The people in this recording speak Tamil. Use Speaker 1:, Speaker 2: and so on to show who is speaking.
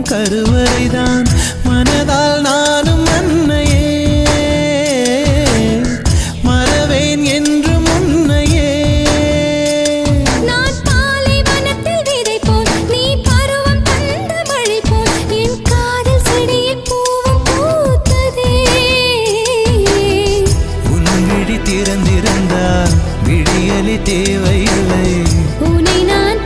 Speaker 1: கருவறைதான் மனதால் நானும் அன்னையே மறவேன் என்று முன்னையே.
Speaker 2: நான் பாலைவனத்தில் விதை போல் நீ பருவம் தந்த மழை போல் என் காதல் செடியில் பூவும் பூத்ததே.
Speaker 1: உன் விழி திறந்திருந்தால் விடியலி தேவையில்லை.
Speaker 2: உன்னை நான்